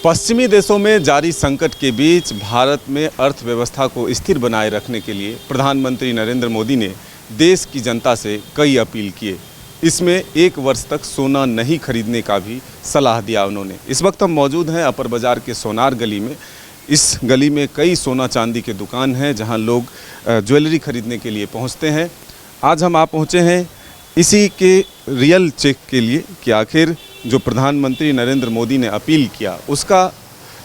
पश्चिमी देशों में जारी संकट के बीच भारत में अर्थव्यवस्था को स्थिर बनाए रखने के लिए प्रधानमंत्री नरेंद्र मोदी ने देश की जनता से कई अपील किए। इसमें 1 वर्ष तक सोना नहीं खरीदने का भी सलाह दिया उन्होंने। इस वक्त हम मौजूद हैं अपर बाज़ार के सोनार गली में। इस गली में कई सोना चांदी के दुकान हैं जहां लोग ज्वेलरी खरीदने के लिए पहुंचते हैं। आज हम आप पहुंचे हैं इसी के रियल चेक के लिए कि आखिर जो प्रधानमंत्री नरेंद्र मोदी ने अपील किया उसका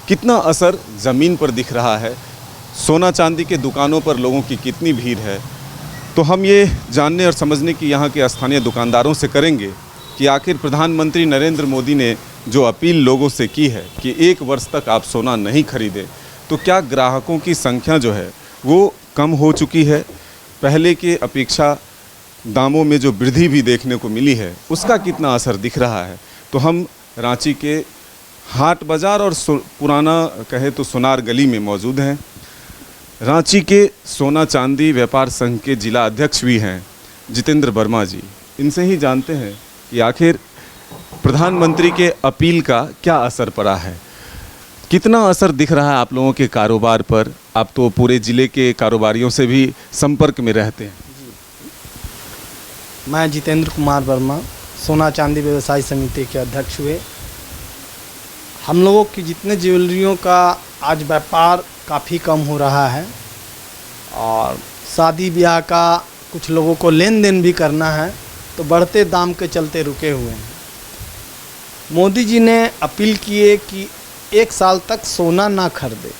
कितना असर ज़मीन पर दिख रहा है, सोना चांदी के दुकानों पर लोगों की कितनी भीड़ है। तो हम ये जानने और समझने की यहाँ के स्थानीय दुकानदारों से करेंगे कि आखिर प्रधानमंत्री नरेंद्र मोदी ने जो अपील लोगों से की है कि 1 वर्ष तक आप सोना नहीं खरीदें, तो क्या ग्राहकों की संख्या जो है वो कम हो चुकी है, पहले के अपेक्षा दामों में जो वृद्धि भी देखने को मिली है उसका कितना असर दिख रहा है। तो हम रांची के हाट बाज़ार और पुराना कहे तो सोनार गली में मौजूद हैं। रांची के सोना चांदी व्यापार संघ के जिला अध्यक्ष भी हैं जितेंद्र वर्मा जी। इनसे ही जानते हैं कि आखिर प्रधानमंत्री के अपील का क्या असर पड़ा है, कितना असर दिख रहा है आप लोगों के कारोबार पर। आप तो पूरे ज़िले के कारोबारियों से भी संपर्क में रहते हैं। मैं जितेंद्र कुमार वर्मा सोना चांदी व्यवसायी समिति के अध्यक्ष हुए। हम लोगों की जितने ज्वेलरियों का आज व्यापार काफ़ी कम हो रहा है और शादी ब्याह का कुछ लोगों को लेन देन भी करना है तो बढ़ते दाम के चलते रुके हुए हैं। मोदी जी ने अपील किए कि 1 साल तक सोना ना खरीदे।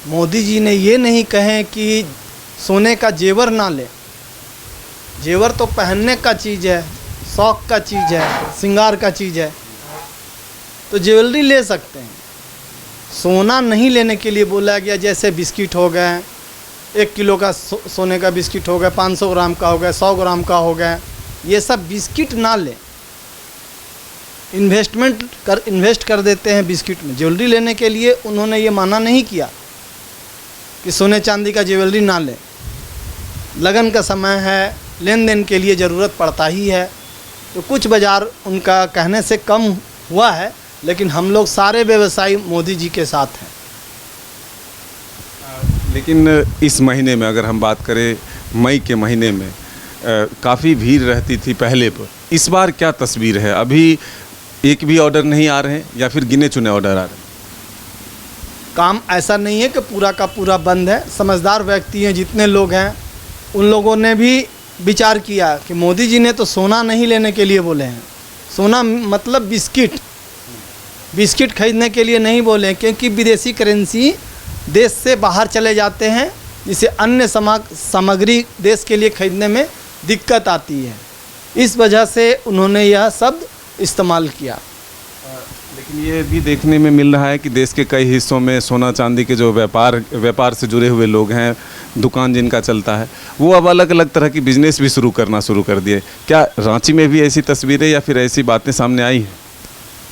मोदी जी ने ये नहीं कहे कि सोने का जेवर ना ले। जेवर तो पहनने का चीज़ है, शौक़ का चीज़ है, श्रृंगार का चीज़ है, तो ज्वेलरी ले सकते हैं। सोना नहीं लेने के लिए बोला गया। जैसे बिस्किट हो गए, 1 किलो का सोने का बिस्किट हो गया, 500 ग्राम का हो गया, 100 ग्राम का हो गया, ये सब बिस्किट ना ले। इन्वेस्ट कर देते हैं बिस्किट में। ज्वेलरी लेने के लिए उन्होंने ये माना नहीं किया कि सोने चांदी का ज्वेलरी ना ले। लगन का समय है, लेन देन के लिए ज़रूरत पड़ता ही है, तो कुछ बाज़ार उनका कहने से कम हुआ है, लेकिन हम लोग सारे व्यवसायी मोदी जी के साथ हैं। लेकिन इस महीने में अगर हम बात करें, मई के महीने में काफ़ी भीड़ रहती थी पहले पर। इस बार क्या तस्वीर है? अभी एक भी ऑर्डर नहीं आ रहे हैं या फिर गिने चुने ऑर्डर आ रहे हैं? काम ऐसा नहीं है कि पूरा का पूरा बंद है। समझदार व्यक्ति हैं, जितने लोग हैं उन लोगों ने भी विचार किया कि मोदी जी ने तो सोना नहीं लेने के लिए बोले हैं। सोना मतलब बिस्किट खरीदने के लिए नहीं बोले, क्योंकि विदेशी करेंसी देश से बाहर चले जाते हैं, जिससे अन्य सामग्री देश के लिए खरीदने में दिक्कत आती है। इस वजह से उन्होंने यह शब्द इस्तेमाल किया। लेकिन ये भी देखने में मिल रहा है कि देश के कई हिस्सों में सोना चांदी के जो व्यापार से जुड़े हुए लोग हैं, दुकान जिनका चलता है, वो अब अलग अलग तरह की बिजनेस भी शुरू कर दिए। क्या रांची में भी ऐसी तस्वीरें या फिर ऐसी बातें सामने आई हैं?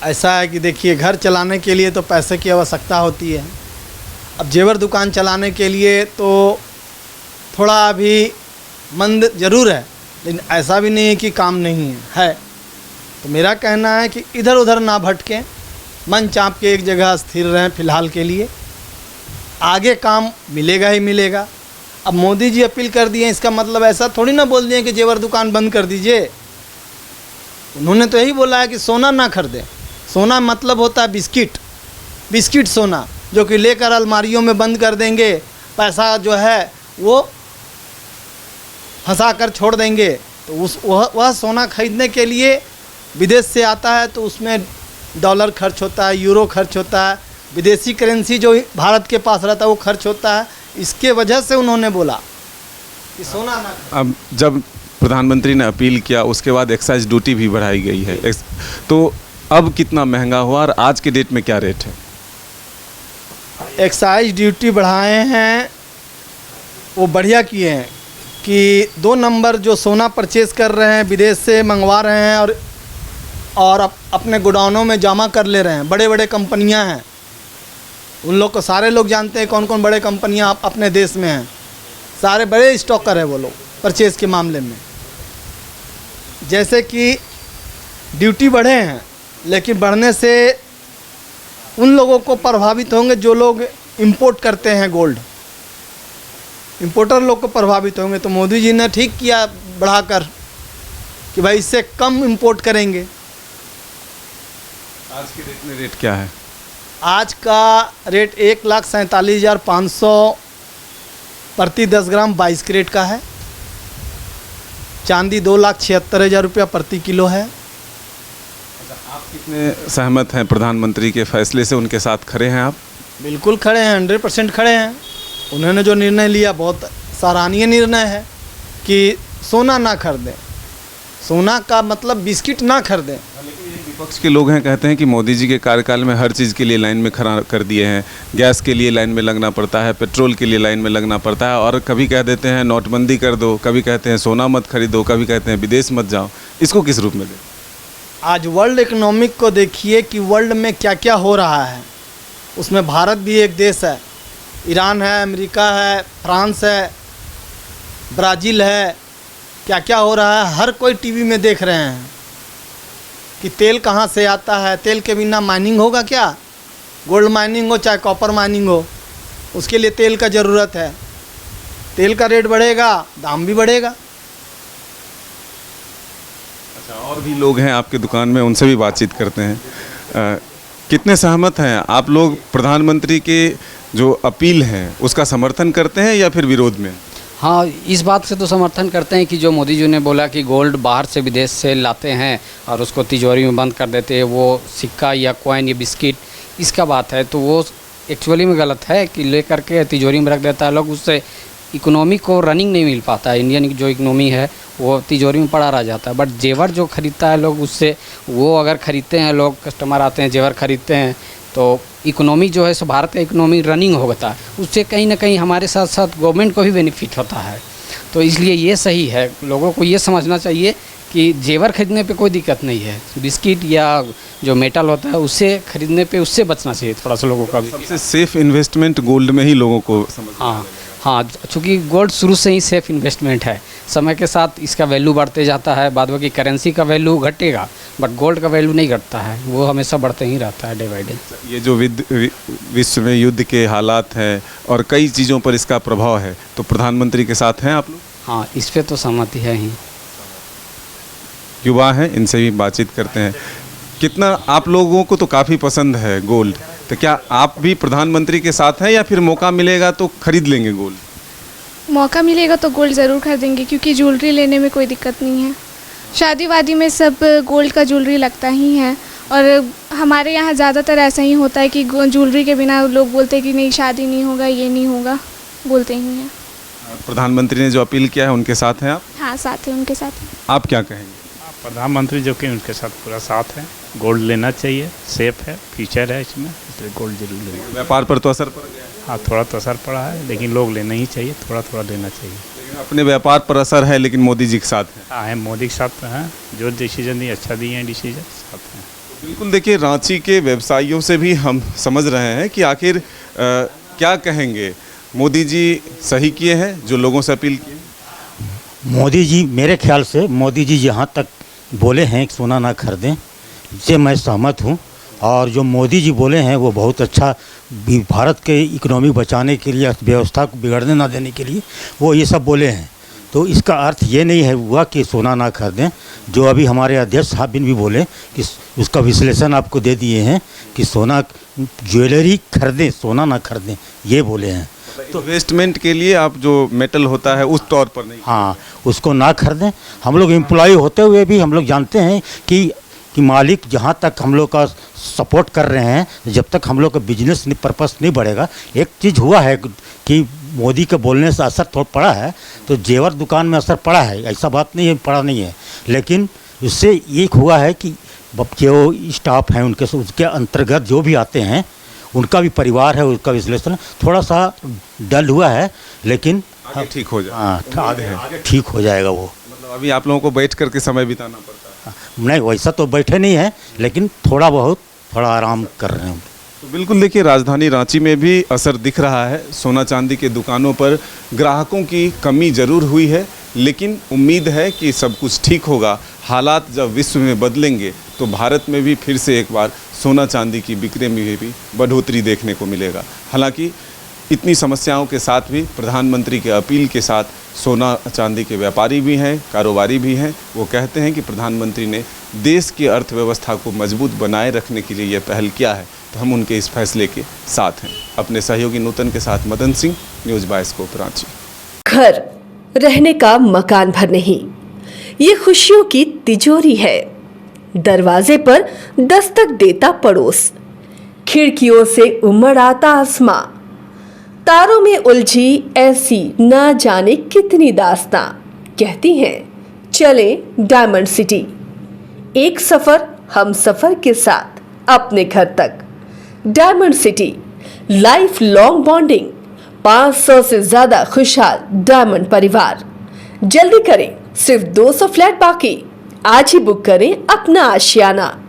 ऐसा है कि देखिए, घर चलाने के लिए तो पैसे की आवश्यकता होती है। अब जेवर दुकान चलाने के लिए तो थोड़ा अभी मंद ज़रूर है, लेकिन ऐसा भी नहीं है कि काम नहीं है। तो मेरा कहना है कि इधर उधर ना भटकें, मन चाप के एक जगह स्थिर रहें फिलहाल के लिए। आगे काम मिलेगा ही मिलेगा। अब मोदी जी अपील कर दिए, इसका मतलब ऐसा थोड़ी ना बोल दिए कि जेवर दुकान बंद कर दीजिए। उन्होंने तो यही बोला है कि सोना ना खरीदें। सोना मतलब होता है बिस्किट सोना, जो कि लेकर अलमारियों में बंद कर देंगे, पैसा जो है वो फंसा कर छोड़ देंगे। तो वह सोना खरीदने के लिए विदेश से आता है, तो उसमें डॉलर खर्च होता है, यूरो खर्च होता है, विदेशी करेंसी जो भारत के पास रहता है वो खर्च होता है। इसके वजह से उन्होंने बोला कि सोना ना। अब जब प्रधानमंत्री ने अपील किया उसके बाद एक्साइज ड्यूटी भी बढ़ाई गई है, तो अब कितना महंगा हुआ और आज के डेट में क्या रेट है? एक्साइज ड्यूटी बढ़ाए हैं, वो बढ़िया किए हैं कि 2 नंबर जो सोना परचेज़ कर रहे हैं, विदेश से मंगवा रहे हैं और अपने गोडाउनों में जमा कर ले रहे हैं। बड़े बड़े कंपनियां हैं, उन लोग को सारे लोग जानते हैं कौन कौन बड़े कंपनियां अपने देश में हैं। सारे बड़े स्टॉकर हैं वो लोग परचेज़ के मामले में। जैसे कि ड्यूटी बढ़े हैं, लेकिन बढ़ने से उन लोगों को प्रभावित होंगे जो लोग इंपोर्ट करते हैं गोल्ड, इंपोर्टर लोग को प्रभावित होंगे। तो मोदी जी ने ठीक किया बढ़ाकर कि भाई इससे कम इंपोर्ट करेंगे। आज के रेट में रेट क्या है? आज का रेट 1,47,500 प्रति 10 ग्राम 22 कैरेट का है। चांदी 2,76,000 रुपया प्रति किलो है। आप कितने सहमत हैं प्रधानमंत्री के फैसले से? उनके साथ खड़े हैं आप? बिल्कुल खड़े हैं, 100% खड़े हैं। उन्होंने जो निर्णय लिया बहुत सराहनीय निर्णय है कि सोना ना खरीदें, सोना का मतलब बिस्किट ना खरीदें। लेकिन ये विपक्ष के लोग हैं, कहते हैं कि मोदी जी के कार्यकाल में हर चीज़ के लिए लाइन में खड़ा कर दिए हैं। गैस के लिए लाइन में लगना पड़ता है, पेट्रोल के लिए लाइन में लगना पड़ता है, और कभी कह देते हैं नोटबंदी कर दो, कभी कहते हैं सोना मत खरीदो, कभी कहते हैं विदेश मत जाओ। इसको किस रूप में दें? आज वर्ल्ड इकोनॉमिक को देखिए कि वर्ल्ड में क्या क्या हो रहा है। उसमें भारत भी एक देश है, ईरान है, अमेरिका है, फ्रांस है, ब्राज़ील है। क्या क्या हो रहा है हर कोई टीवी में देख रहे हैं कि तेल कहाँ से आता है। तेल के बिना माइनिंग होगा क्या? गोल्ड माइनिंग हो चाहे कॉपर माइनिंग हो, उसके लिए तेल का ज़रूरत है। तेल का रेट बढ़ेगा, दाम भी बढ़ेगा। अच्छा, और भी लोग हैं आपके दुकान में, उनसे भी बातचीत करते हैं। कितने सहमत हैं आप लोग? प्रधानमंत्री के जो अपील है उसका समर्थन करते हैं या फिर विरोध में? हाँ, इस बात से तो समर्थन करते हैं कि जो मोदी जी ने बोला कि गोल्ड बाहर से विदेश से लाते हैं और उसको तिजोरी में बंद कर देते हैं, वो सिक्का या कॉइन या बिस्किट, इसका बात है तो वो एक्चुअली में गलत है कि लेकर के तिजोरी में रख देता है लोग। उससे इकोनॉमी को रनिंग नहीं मिल पाता है। इंडियन जो इकोनॉमी है वो तिजोरी में पड़ा रह जाता है। बट जेवर जो ख़रीदता है लोग, उससे वो अगर ख़रीदते हैं, लोग कस्टमर आते हैं जेवर ख़रीदते हैं, तो इकोनॉमी जो है सो भारत का इकोनॉमी रनिंग होता है। उससे कहीं ना कहीं हमारे साथ साथ गवर्नमेंट को भी बेनिफिट होता है। तो इसलिए ये सही है, लोगों को ये समझना चाहिए कि जेवर खरीदने पे कोई दिक्कत नहीं है। बिस्किट या जो मेटल होता है उससे खरीदने पे उससे बचना चाहिए थोड़ा सा लोगों का भी। सबसे सेफ इन्वेस्टमेंट गोल्ड में ही लोगों को हाँ हाँ, चूँकि गोल्ड शुरू से ही सेफ इन्वेस्टमेंट है। समय के साथ इसका वैल्यू बढ़ते जाता है, बाद बाकी करेंसी का वैल्यू घटेगा बट गोल्ड का वैल्यू नहीं घटता है, वो हमेशा बढ़ते ही रहता है डे बाई डे। ये जो विश्व में युद्ध के हालात हैं और कई चीज़ों पर इसका प्रभाव है, तो प्रधानमंत्री के साथ हैं आप लोग? हाँ, इस पे तो सहमति है ही। युवा हैं, इनसे भी बातचीत करते हैं। कितना आप लोगों को तो काफ़ी पसंद है गोल्ड, तो क्या आप भी प्रधानमंत्री के साथ हैं या फिर मौका मिलेगा तो खरीद लेंगे गोल्ड? मौका मिलेगा तो गोल्ड ज़रूर खरीदेंगे, क्योंकि ज्वेलरी लेने में कोई दिक्कत नहीं है। शादी वादी में सब गोल्ड का ज्वेलरी लगता ही है, और हमारे यहाँ ज़्यादातर ऐसा ही होता है कि ज्वेलरी के बिना लोग बोलते हैं कि नहीं शादी नहीं होगा, ये नहीं होगा, बोलते ही हैं। प्रधानमंत्री ने जो अपील किया है उनके साथ हैं आप? हाँ, साथ है, उनके साथ है। आप क्या कहेंगे? प्रधानमंत्री जो कि उनके साथ पूरा साथ है। गोल्ड लेना चाहिए, सेफ है, फ्यूचर है इसमें, इसलिए गोल्ड जरूर लेना। व्यापार पर तो असर पड़ गया है? हाँ, थोड़ा तो असर पड़ा है, लेकिन लोग लेना ही चाहिए, थोड़ा थोड़ा लेना चाहिए। लेकिन अपने व्यापार पर असर है, लेकिन मोदी जी के साथ है। हाँ है, मोदी के साथ हैं, जो डिसीजन दिए अच्छा दिए हैं, डिसीजन साथ हैं। बिल्कुल, देखिए रांची के व्यवसायियों से भी हम समझ रहे हैं कि आखिर क्या कहेंगे। मोदी जी सही किए हैं जो लोगों से अपील की? मोदी जी, मेरे ख्याल से मोदी जी जहाँ तक बोले हैं कि सोना ना खरीदें, इससे मैं सहमत हूँ। और जो मोदी जी बोले हैं वो बहुत अच्छा, भारत के इकोनॉमी बचाने के लिए, अर्थव्यवस्था को बिगड़ने ना देने के लिए वो ये सब बोले हैं। तो इसका अर्थ ये नहीं है हुआ कि सोना ना खरीदें। जो अभी हमारे अध्यक्ष साहब भी बोले कि उसका विश्लेषण आपको दे दिए हैं कि सोना ज्वेलरी खरीदें, सोना ना खरीदें, ये बोले हैं। तो इन्वेस्टमेंट के लिए आप जो मेटल होता है उस तौर पर नहीं? हाँ, उसको ना खरीदें। हम लोग एम्प्लॉय होते हुए भी हम लोग जानते हैं कि मालिक जहाँ तक हम लोग का सपोर्ट कर रहे हैं, जब तक हम लोग का बिजनेस पर्पस नहीं बढ़ेगा। एक चीज़ हुआ है कि मोदी के बोलने से असर थोड़ा पड़ा है, तो जेवर दुकान में असर पड़ा है, ऐसा बात नहीं है पड़ा नहीं है, लेकिन उससे एक हुआ है कि जो स्टाफ हैं उसके अंतर्गत जो भी आते हैं उनका भी परिवार है, उसका विश्लेषण थोड़ा सा डल हुआ है, लेकिन आगे ठीक हो जाए। हाँ, आगे ठीक हो जाएगा वो। मतलब अभी आप लोगों को बैठ करके समय बिताना पड़ता है? नहीं, वैसा तो बैठे नहीं है, लेकिन थोड़ा आराम कर रहे हैं। तो बिल्कुल देखिए, राजधानी रांची में भी असर दिख रहा है। सोना चांदी के दुकानों पर ग्राहकों की कमी ज़रूर हुई है, लेकिन उम्मीद है कि सब कुछ ठीक होगा। हालात जब विश्व में बदलेंगे तो भारत में भी फिर से एक बार सोना चांदी की बिक्री में भी बढ़ोतरी देखने को मिलेगा। हालांकि इतनी समस्याओं के साथ भी प्रधानमंत्री के अपील के साथ सोना चांदी के व्यापारी भी हैं, कारोबारी भी हैं। वो कहते हैं कि प्रधानमंत्री ने देश की अर्थव्यवस्था को मजबूत बनाए रखने के लिए यह पहल किया है, तो हम उनके इस फैसले के साथ हैं। अपने सहयोगी नूतन के साथ मदन सिंह, न्यूज़ बायोस्कोप रांची। घर रहने का मकान भर नहीं, ये खुशियों की तिजोरी है। दरवाजे पर दस्तक देता पड़ोस, खिड़कियों से उमड़ आता आसमां, तारों में उलझी ऐसी ना जाने कितनी दास्तां। कहती हैं चले डायमंड सिटी, एक सफर हम सफर के साथ अपने घर तक। Diamond city, life long bonding, 500 से ज्यादा खुशहाल डायमंड परिवार। जल्दी करें, सिर्फ 200 फ्लैट बाकी। आज ही बुक करें अपना आशियाना।